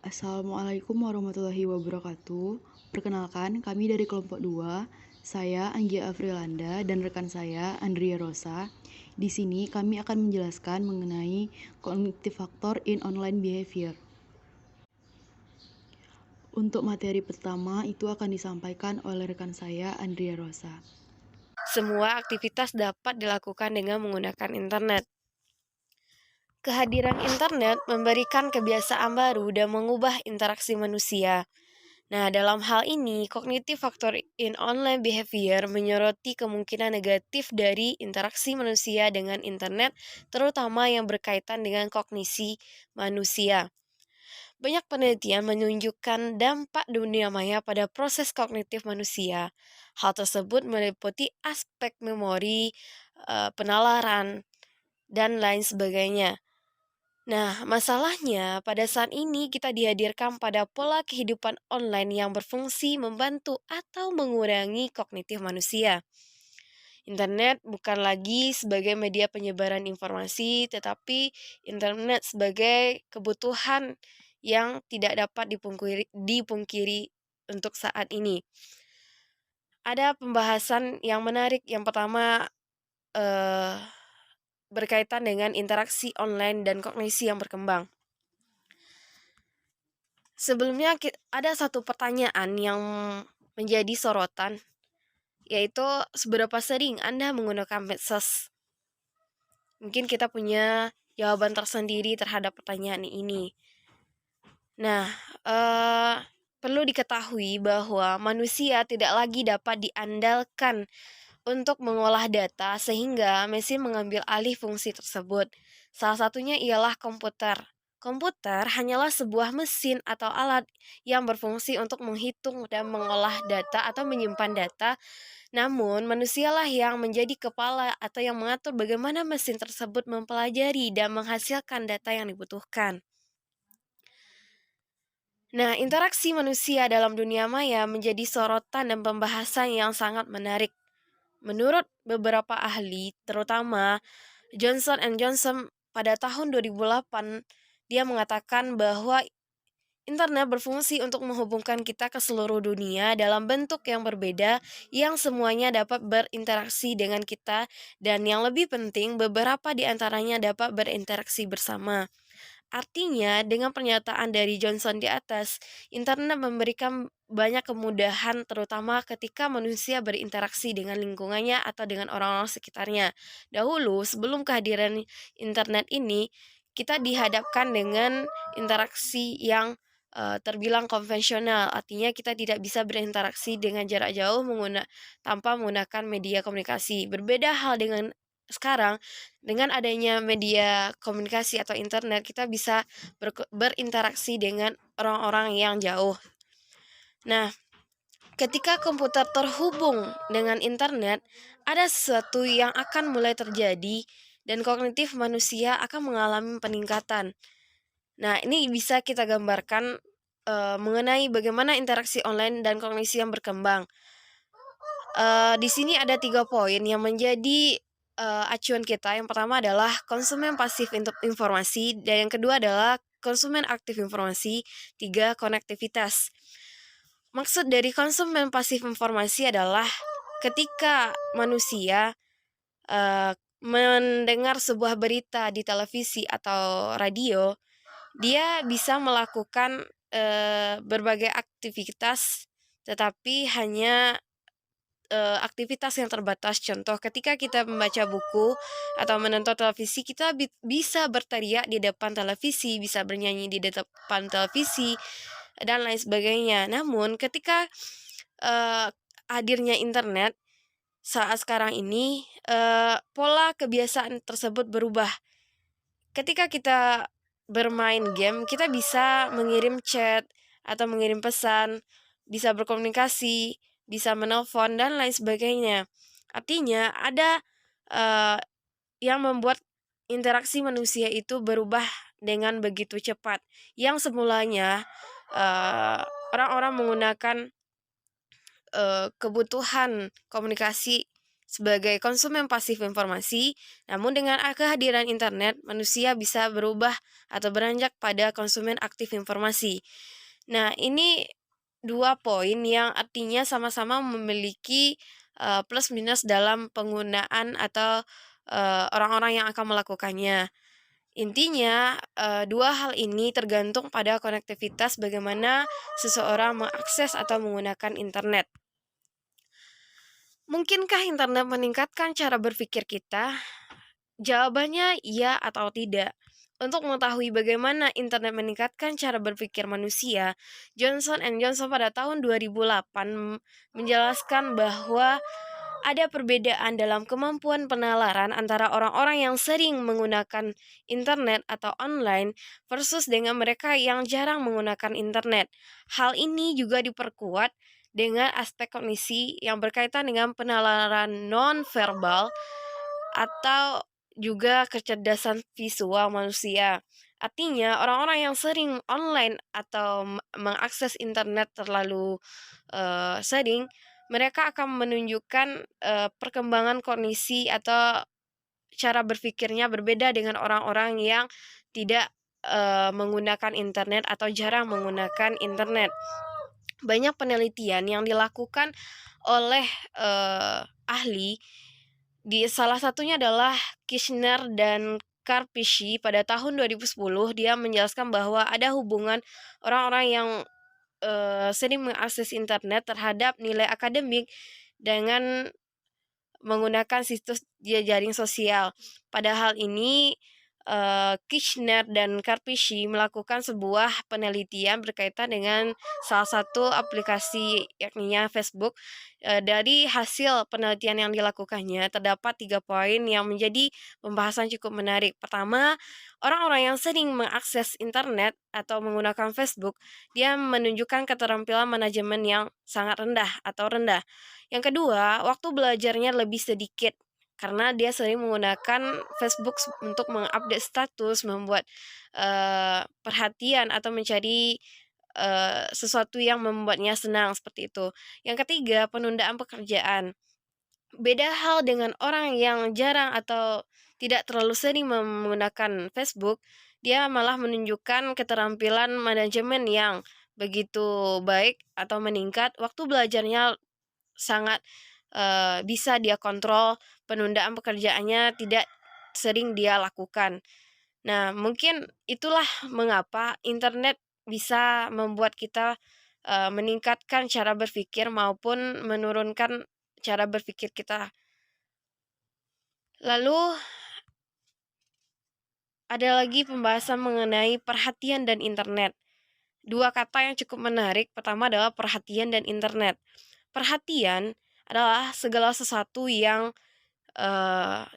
Assalamualaikum warahmatullahi wabarakatuh. Perkenalkan, kami dari kelompok 2. Saya Anggia Afrilanda dan rekan saya Andrea Rosa. Di sini kami akan menjelaskan mengenai cognitive factor in online behavior. Untuk materi pertama itu akan disampaikan oleh rekan saya Andrea Rosa. Semua aktivitas dapat dilakukan dengan menggunakan internet. Kehadiran internet memberikan kebiasaan baru dan mengubah interaksi manusia. Nah, dalam hal ini, cognitive factor in online behavior menyoroti kemungkinan negatif dari interaksi manusia dengan internet, terutama yang berkaitan dengan kognisi manusia. Banyak penelitian menunjukkan dampak dunia maya pada proses kognitif manusia. Hal tersebut meliputi aspek memori, penalaran, dan lain sebagainya. Nah, masalahnya pada saat ini kita dihadirkan pada pola kehidupan online yang berfungsi membantu atau mengurangi kognitif manusia. Internet bukan lagi sebagai media penyebaran informasi, tetapi internet sebagai kebutuhan yang tidak dapat dipungkiri untuk saat ini. Ada pembahasan yang menarik. Yang pertama, eh, berkaitan dengan interaksi online dan kognisi yang berkembang. Sebelumnya ada satu pertanyaan yang menjadi sorotan, yaitu seberapa sering Anda menggunakan medsos? Mungkin kita punya jawaban tersendiri terhadap pertanyaan ini. Nah, perlu diketahui bahwa manusia tidak lagi dapat diandalkan untuk mengolah data sehingga mesin mengambil alih fungsi tersebut. Salah satunya ialah komputer. Komputer hanyalah sebuah mesin atau alat yang berfungsi untuk menghitung dan mengolah data atau menyimpan data. Namun, manusialah yang menjadi kepala atau yang mengatur bagaimana mesin tersebut mempelajari dan menghasilkan data yang dibutuhkan. Nah, interaksi manusia dalam dunia maya menjadi sorotan dan pembahasan yang sangat menarik. Menurut beberapa ahli, terutama Johnson Johnson pada tahun 2008, dia mengatakan bahwa internet berfungsi untuk menghubungkan kita ke seluruh dunia dalam bentuk yang berbeda, yang semuanya dapat berinteraksi dengan kita, dan yang lebih penting, beberapa di antaranya dapat berinteraksi bersama. Artinya, dengan pernyataan dari Johnson di atas, internet memberikan banyak kemudahan terutama ketika manusia berinteraksi dengan lingkungannya atau dengan orang-orang sekitarnya. Dahulu, sebelum kehadiran internet ini, kita dihadapkan dengan interaksi yang terbilang konvensional. Artinya kita tidak bisa berinteraksi dengan jarak jauh tanpa menggunakan media komunikasi. Berbeda hal dengan sekarang, dengan adanya media komunikasi atau internet, kita bisa berinteraksi dengan orang-orang yang jauh. Nah, ketika komputer terhubung dengan internet, ada sesuatu yang akan mulai terjadi dan kognitif manusia akan mengalami peningkatan. Nah, ini bisa kita gambarkan mengenai bagaimana interaksi online dan kognisi yang berkembang. Di sini ada 3 poin yang menjadi acuan kita. Yang pertama adalah konsumen pasif informasi, dan yang kedua adalah konsumen aktif informasi, 3 konektivitas. Maksud dari konsumen pasif informasi adalah ketika manusia mendengar sebuah berita di televisi atau radio, dia bisa melakukan berbagai aktivitas, tetapi hanya aktivitas yang terbatas. Contoh, ketika kita membaca buku atau menonton televisi, kita bisa berteriak di depan televisi, bisa bernyanyi di depan televisi, dan lain sebagainya. Namun, ketika hadirnya internet saat sekarang ini, pola kebiasaan tersebut berubah. Ketika kita bermain game, kita bisa mengirim chat atau mengirim pesan, bisa berkomunikasi, bisa menelpon, dan lain sebagainya. Artinya ada yang membuat interaksi manusia itu berubah dengan begitu cepat. Yang semulanya orang-orang menggunakan kebutuhan komunikasi sebagai konsumen pasif informasi, namun dengan kehadiran internet, manusia bisa berubah atau beranjak pada konsumen aktif informasi. Nah, ini dua poin yang artinya sama-sama memiliki plus minus dalam penggunaan atau orang-orang yang akan melakukannya. Intinya, dua hal ini tergantung pada konektivitas bagaimana seseorang mengakses atau menggunakan internet. Mungkinkah internet meningkatkan cara berpikir kita? Jawabannya iya atau tidak. Untuk mengetahui bagaimana internet meningkatkan cara berpikir manusia, Johnson Johnson pada tahun 2008 menjelaskan bahwa ada perbedaan dalam kemampuan penalaran antara orang-orang yang sering menggunakan internet atau online versus dengan mereka yang jarang menggunakan internet. Hal ini juga diperkuat dengan aspek kognisi yang berkaitan dengan penalaran non-verbal atau juga kecerdasan visual manusia. Artinya, orang-orang yang sering online atau mengakses internet terlalu sering, mereka akan menunjukkan perkembangan kognisi atau cara berpikirnya berbeda dengan orang-orang yang tidak menggunakan internet atau jarang menggunakan internet. Banyak penelitian yang dilakukan oleh ahli, salah satunya adalah Kirshner dan Karpyshyn pada tahun 2010. Dia menjelaskan bahwa ada hubungan orang-orang yang sering mengakses internet terhadap nilai akademik dengan menggunakan situs jaring sosial. Pada hal ini, Kirshner dan Karpyshyn melakukan sebuah penelitian berkaitan dengan salah satu aplikasi yakninya Facebook. Dari hasil penelitian yang dilakukannya, terdapat 3 poin yang menjadi pembahasan cukup menarik. Pertama, orang-orang yang sering mengakses internet atau menggunakan Facebook, dia menunjukkan keterampilan manajemen yang sangat rendah atau rendah. Yang kedua, waktu belajarnya lebih sedikit karena dia sering menggunakan Facebook untuk mengupdate status, membuat perhatian atau mencari sesuatu yang membuatnya senang seperti itu. Yang ketiga, penundaan pekerjaan. Beda hal dengan orang yang jarang atau tidak terlalu sering menggunakan Facebook, dia malah menunjukkan keterampilan manajemen yang begitu baik atau meningkat. Waktu belajarnya sangat bisa dia kontrol, penundaan pekerjaannya tidak sering dia lakukan. Nah, mungkin itulah mengapa internet bisa membuat kita meningkatkan cara berpikir maupun menurunkan cara berpikir kita. Lalu ada lagi pembahasan mengenai perhatian dan internet. Dua kata yang cukup menarik, pertama adalah perhatian dan internet. Perhatian adalah segala sesuatu yang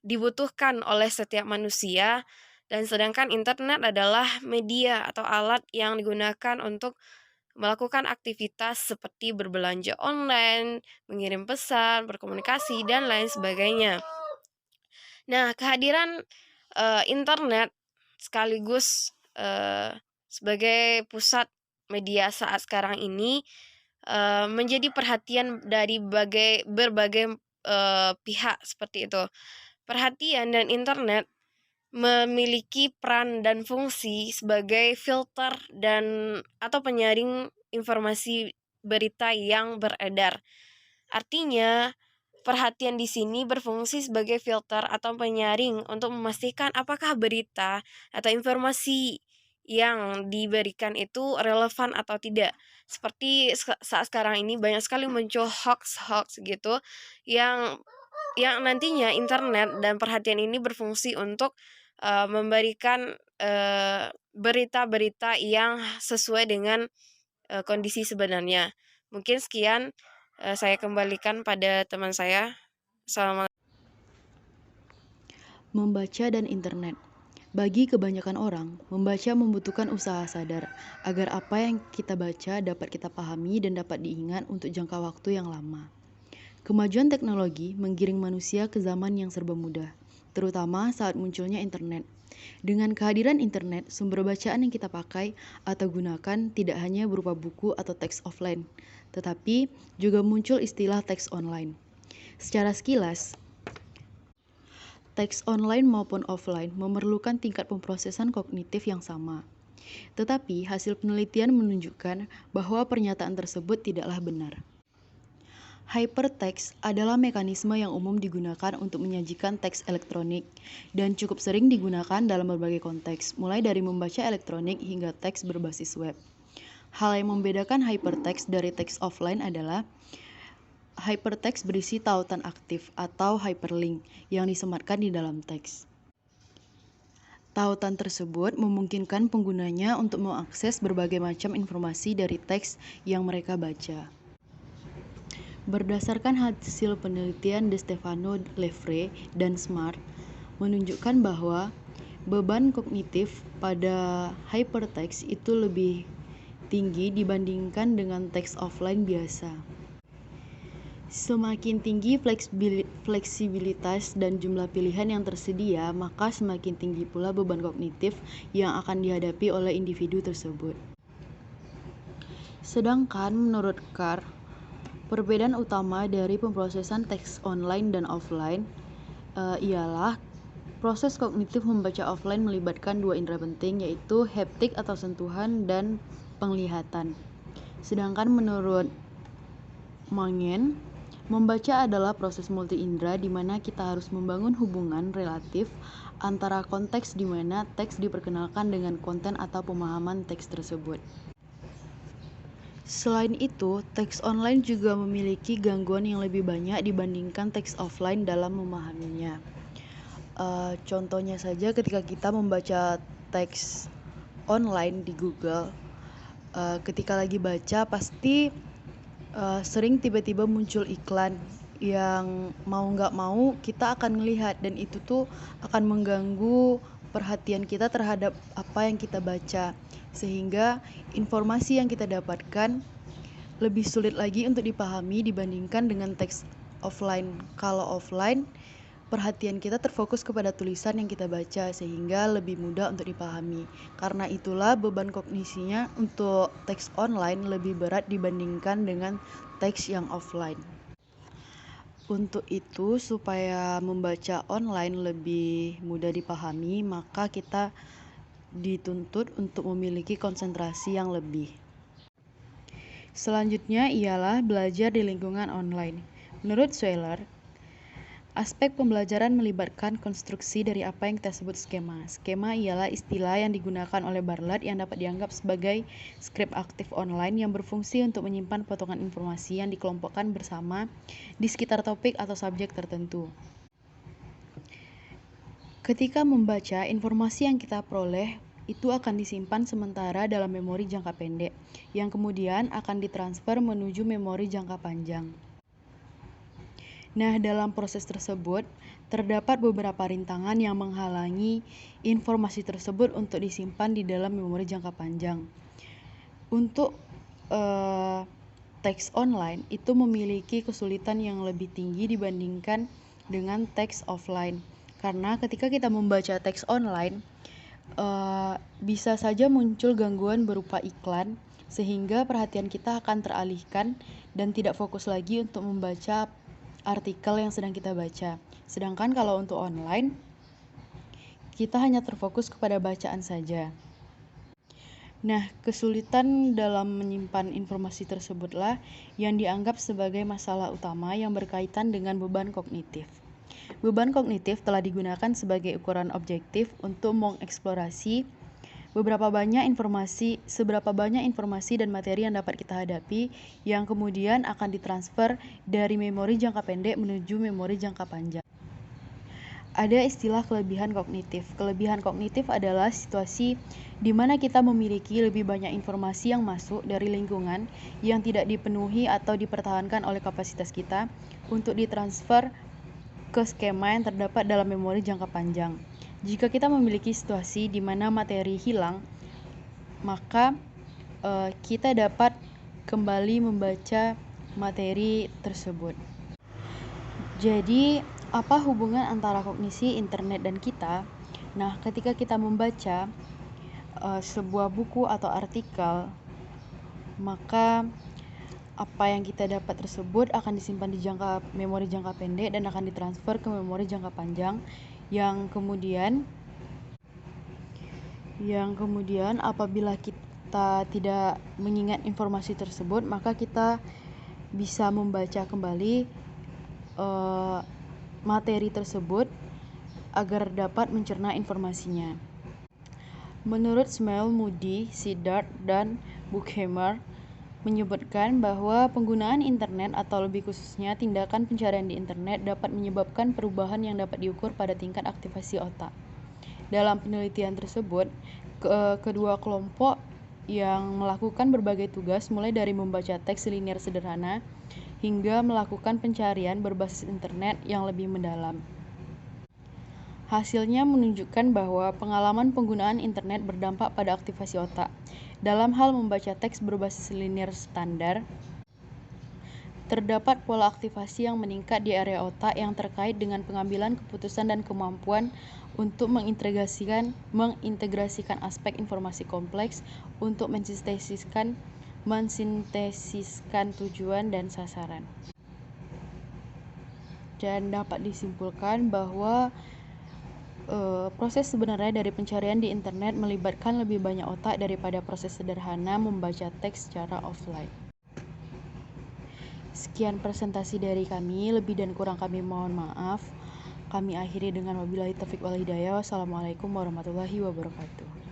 dibutuhkan oleh setiap manusia, dan sedangkan internet adalah media atau alat yang digunakan untuk melakukan aktivitas seperti berbelanja online, mengirim pesan, berkomunikasi, dan lain sebagainya. Nah, kehadiran internet sekaligus sebagai pusat media saat sekarang ini menjadi perhatian dari berbagai pihak seperti itu. Perhatian dan internet memiliki peran dan fungsi sebagai filter dan atau penyaring informasi berita yang beredar. Artinya, perhatian di sini berfungsi sebagai filter atau penyaring untuk memastikan apakah berita atau informasi yang diberikan itu relevan atau tidak. Seperti saat sekarang ini banyak sekali muncul hoax gitu yang nantinya internet dan perhatian ini berfungsi untuk memberikan berita-berita yang sesuai dengan kondisi sebenarnya. Mungkin sekian, saya kembalikan pada teman saya. Selamat. Membaca dan internet. Bagi kebanyakan orang, membaca membutuhkan usaha sadar agar apa yang kita baca dapat kita pahami dan dapat diingat untuk jangka waktu yang lama. Kemajuan teknologi menggiring manusia ke zaman yang serba mudah, terutama saat munculnya internet. Dengan kehadiran internet, sumber bacaan yang kita pakai atau gunakan tidak hanya berupa buku atau teks offline, tetapi juga muncul istilah teks online. Secara sekilas, teks online maupun offline memerlukan tingkat pemrosesan kognitif yang sama. Tetapi hasil penelitian menunjukkan bahwa pernyataan tersebut tidaklah benar. Hypertext adalah mekanisme yang umum digunakan untuk menyajikan teks elektronik dan cukup sering digunakan dalam berbagai konteks, mulai dari membaca elektronik hingga teks berbasis web. Hal yang membedakan hypertext dari teks offline adalah hypertext berisi tautan aktif atau hyperlink yang disematkan di dalam teks. Tautan tersebut memungkinkan penggunanya untuk mengakses berbagai macam informasi dari teks yang mereka baca. Berdasarkan hasil penelitian De Stefano, Lefre, dan Smart, menunjukkan bahwa beban kognitif pada hypertext itu lebih tinggi dibandingkan dengan teks offline biasa. Semakin tinggi fleksibilitas dan jumlah pilihan yang tersedia, maka semakin tinggi pula beban kognitif yang akan dihadapi oleh individu tersebut. Sedangkan menurut Carr, perbedaan utama dari pemrosesan teks online dan offline ialah proses kognitif membaca offline melibatkan dua indera penting, yaitu haptik atau sentuhan dan penglihatan. Sedangkan menurut Mangen, membaca adalah proses multi indera di mana kita harus membangun hubungan relatif antara konteks di mana teks diperkenalkan dengan konten atau pemahaman teks tersebut. Selain itu, teks online juga memiliki gangguan yang lebih banyak dibandingkan teks offline dalam memahaminya. Contohnya saja ketika kita membaca teks online di Google, ketika lagi baca pasti sering tiba-tiba muncul iklan yang mau nggak mau kita akan melihat, dan itu tuh akan mengganggu perhatian kita terhadap apa yang kita baca, sehingga informasi yang kita dapatkan lebih sulit lagi untuk dipahami dibandingkan dengan teks offline. Kalau offline, perhatian kita terfokus kepada tulisan yang kita baca sehingga lebih mudah untuk dipahami. Karena itulah beban kognisinya untuk teks online lebih berat dibandingkan dengan teks yang offline. Untuk itu, supaya membaca online lebih mudah dipahami, maka kita dituntut untuk memiliki konsentrasi yang lebih. Selanjutnya ialah belajar di lingkungan online. Menurut Schweller, aspek pembelajaran melibatkan konstruksi dari apa yang kita sebut skema. Skema ialah istilah yang digunakan oleh Bartlett yang dapat dianggap sebagai skrip aktif online yang berfungsi untuk menyimpan potongan informasi yang dikelompokkan bersama di sekitar topik atau subjek tertentu. Ketika membaca, informasi yang kita peroleh itu akan disimpan sementara dalam memori jangka pendek, yang kemudian akan ditransfer menuju memori jangka panjang. Nah, dalam proses tersebut, terdapat beberapa rintangan yang menghalangi informasi tersebut untuk disimpan di dalam memori jangka panjang. Untuk teks online itu memiliki kesulitan yang lebih tinggi dibandingkan dengan teks offline. Karena ketika kita membaca teks online, bisa saja muncul gangguan berupa iklan, sehingga perhatian kita akan teralihkan dan tidak fokus lagi untuk membaca artikel yang sedang kita baca. Sedangkan kalau untuk online, kita hanya terfokus kepada bacaan saja. Nah, kesulitan dalam menyimpan informasi tersebutlah yang dianggap sebagai masalah utama yang berkaitan dengan beban kognitif. Beban kognitif telah digunakan sebagai ukuran objektif untuk mengeksplorasi seberapa banyak informasi dan materi yang dapat kita hadapi yang kemudian akan ditransfer dari memori jangka pendek menuju memori jangka panjang. Ada istilah kelebihan kognitif. Kelebihan kognitif adalah situasi di mana kita memiliki lebih banyak informasi yang masuk dari lingkungan yang tidak dipenuhi atau dipertahankan oleh kapasitas kita untuk ditransfer ke skema yang terdapat dalam memori jangka panjang. Jika kita memiliki situasi di mana materi hilang, maka kita dapat kembali membaca materi tersebut. Jadi, apa hubungan antara kognisi, internet, dan kita? Nah, ketika kita membaca sebuah buku atau artikel, maka apa yang kita dapat tersebut akan disimpan di memori jangka pendek dan akan ditransfer ke memori jangka panjang yang kemudian apabila kita tidak mengingat informasi tersebut, maka kita bisa membaca kembali materi tersebut agar dapat mencerna informasinya. Menurut Smale, Moody, Siddharth, dan Buchheimer menyebutkan bahwa penggunaan internet atau lebih khususnya tindakan pencarian di internet dapat menyebabkan perubahan yang dapat diukur pada tingkat aktivasi otak. Dalam penelitian tersebut, kedua kelompok yang melakukan berbagai tugas mulai dari membaca teks linier sederhana hingga melakukan pencarian berbasis internet yang lebih mendalam. Hasilnya menunjukkan bahwa pengalaman penggunaan internet berdampak pada aktivasi otak. Dalam hal membaca teks berbasis linier standar, terdapat pola aktivasi yang meningkat di area otak yang terkait dengan pengambilan keputusan dan kemampuan untuk mengintegrasikan aspek informasi kompleks untuk mensintesiskan tujuan dan sasaran. Dan dapat disimpulkan bahwa proses sebenarnya dari pencarian di internet melibatkan lebih banyak otak daripada proses sederhana membaca teks secara offline. Sekian presentasi dari kami, lebih dan kurang kami mohon maaf. Kami akhiri dengan wabillahi taufiq wal hidayah. Wassalamualaikum warahmatullahi wabarakatuh.